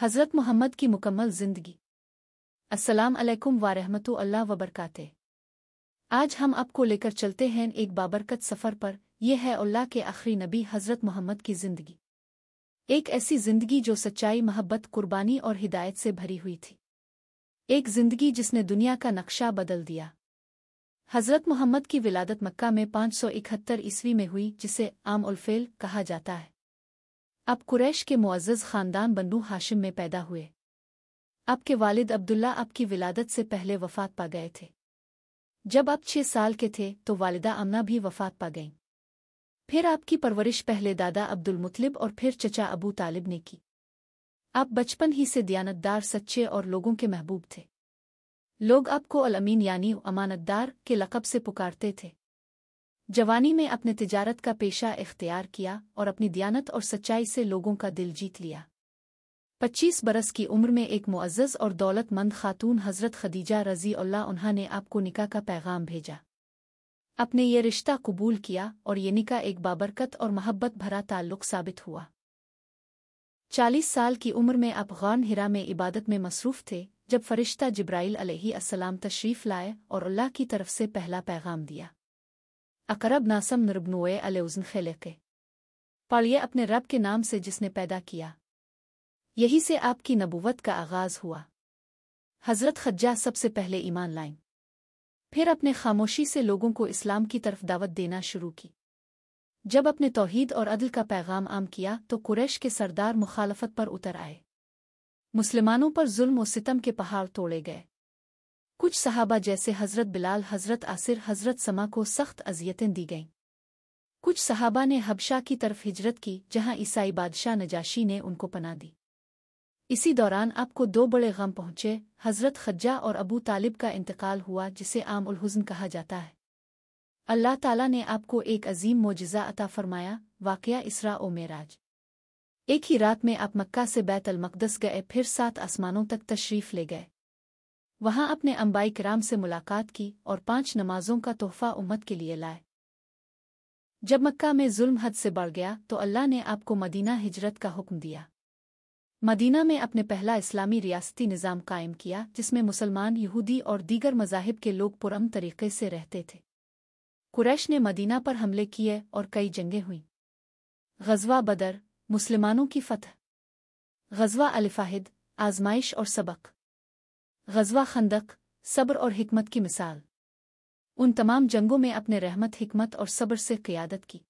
हज़रत मोहम्मद की मुकम्मल ज़िंदगी। अस्सलाम अलैकुम वारहमतुल्लाह वबरकाते। आज हम आपको लेकर चलते हैं एक बाबरकत सफ़र पर। यह है अल्लाह के आखिरी नबी हज़रत मोहम्मद की ज़िंदगी। एक ऐसी ज़िंदगी जो सच्चाई, मोहब्बत, कुर्बानी और हिदायत से भरी हुई थी। एक ज़िंदगी जिसने दुनिया का नक्शा बदल दिया। हज़रत मोहम्मद की विलादत मक्का में 571 ईस्वी में हुई, जिसे आम उल फ़िल कहा जाता है। अब कुरैश के मुअज़्ज़ज़ ख़ानदान बनु हाशिम में पैदा हुए। आपके वालिद अब्दुल्ला आपकी विलादत से पहले वफ़ात पा गए थे। जब आप 6 साल के थे तो वालिदा आमना भी वफ़ात पा गईं। फिर आपकी परवरिश पहले दादा अब्दुल मुत्तलिब और फिर चचा अबू तालिब ने की। आप बचपन ही से दियानतदार, सच्चे और लोगों के महबूब थे। लोग आपको अल अमीन यानी अमानतदार के लक़ब से पुकारते थे। जवानी में अपने तिजारत का पेशा इख्तियार किया और अपनी दियानत और सच्चाई से लोगों का दिल जीत लिया। 25 बरस की उम्र में एक मुअज़्ज़ज़ और दौलतमंद खातून हज़रत खदीजा रज़ी अल्लाह अन्हा ने आपको निकाह का पैगाम भेजा। आपने ये रिश्ता कबूल किया और ये निकाह एक बाबरकत और मोहब्बत भरा ताल्लुक़ साबित हुआ। 40 साल की उम्र में आप ग़ार हिरा में इबादत में मसरूफ़ थे जब फ़रिश्ता जिब्राईल अलैहिस्सलाम तशरीफ़ लाए और अल्लाह की तरफ से पहला पैगाम दिया। अकरब नासम नरबनुए अलउज़न ख़लक़े, पढ़िए अपने रब के नाम से जिसने पैदा किया। यही से आपकी नबुव्वत का आगाज़ हुआ। हज़रत खज्जा सबसे पहले ईमान लाईं। फिर अपने खामोशी से लोगों को इस्लाम की तरफ दावत देना शुरू की। जब अपने तौहीद और अदल का पैगाम आम किया तो कुरैश के सरदार मुखालफत पर उतर आए। मुसलमानों पर जुल्म और सितम के पहाड़ तोड़े गए। कुछ सहाबा जैसे हज़रत बिलाल, हज़रत आसिर, हज़रत समा को सख्त अज़ियतें दी गईं। कुछ सहाबा ने हबशा की तरफ हिजरत की, जहां ईसाई बादशाह नजाशी ने उनको पनाह दी। इसी दौरान आपको 2 बड़े गम पहुंचे। हज़रत खज्जा और अबू तालिब का इंतकाल हुआ, जिसे आम उल हुज़्न कहा जाता है। अल्लाह ताला ने आपको एक अजीम मोजिज़ा अता फरमाया। वाक़या इसरा ओ मेराज। एक ही रात में आप मक्का से बैत अल मक़दस गए, फिर 7 आसमानों तक तशरीफ़ ले गए। वहां अपने अंबाई किराम से मुलाकात की और 5 नमाजों का तोहफ़ा उम्मत के लिए लाए। जब मक्का में जुल्म हद से बढ़ गया तो अल्लाह ने आपको मदीना हिजरत का हुक्म दिया। मदीना में अपने पहला इस्लामी रियासती निज़ाम कायम किया, जिसमें मुसलमान, यहूदी और दीगर मज़ाहिब के लोग पुरअमन तरीक़े से रहते थे। कुरैश ने मदीना पर हमले किए और कई जंगें हुईं। ग़ज़वा बदर, मुसलमानों की फ़तह, ग़ज़वा अल-फ़ाहिद, आज़माइश और सबक, ग़ज़वा खंदक, सब्र और हिकमत की मिसाल। उन तमाम जंगों में अपने रहमत, हिकमत और सब्र से क़ियादत की।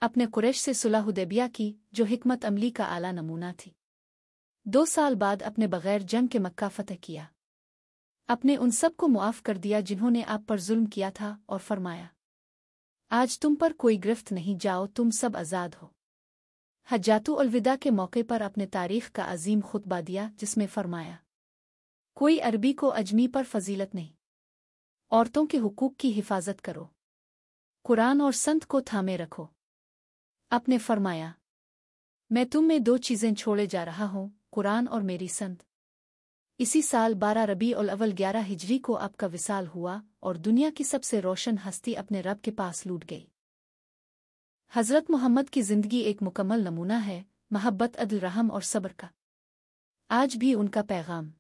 अपने कुरैश से सुलह हुदैबिया की, जो हिकमत अमली का आला नमूना थी। 2 साल बाद अपने बग़ैर जंग के मक्का फ़तह किया। अपने उन सब को मुआफ़ कर दिया जिन्होंने आप पर जुल्म किया था और फरमाया, आज तुम पर कोई गिरफ्त नहीं, जाओ तुम सब आज़ाद हो। हज्जातु अलविदा के मौके पर अपने तारीख़ का अजीम खुतबा दिया, जिसमें फरमाया, कोई अरबी को अजमी पर फजीलत नहीं। औरतों के हुकूक की हिफाजत करो। कुरान और संत को थामे रखो। आपने फरमाया, मैं तुम में 2 चीज़ें छोड़े जा रहा हूँ, कुरान और मेरी संत। इसी साल 12 रबीउल अव्वल 11 हिजरी को आपका विसाल हुआ और दुनिया की सबसे रोशन हस्ती अपने रब के पास लूट गई। हज़रत मोहम्मद की ज़िंदगी एक मुकम्मल नमूना है मोहब्बत, अदल, रहम और सब्र का। आज भी उनका पैगाम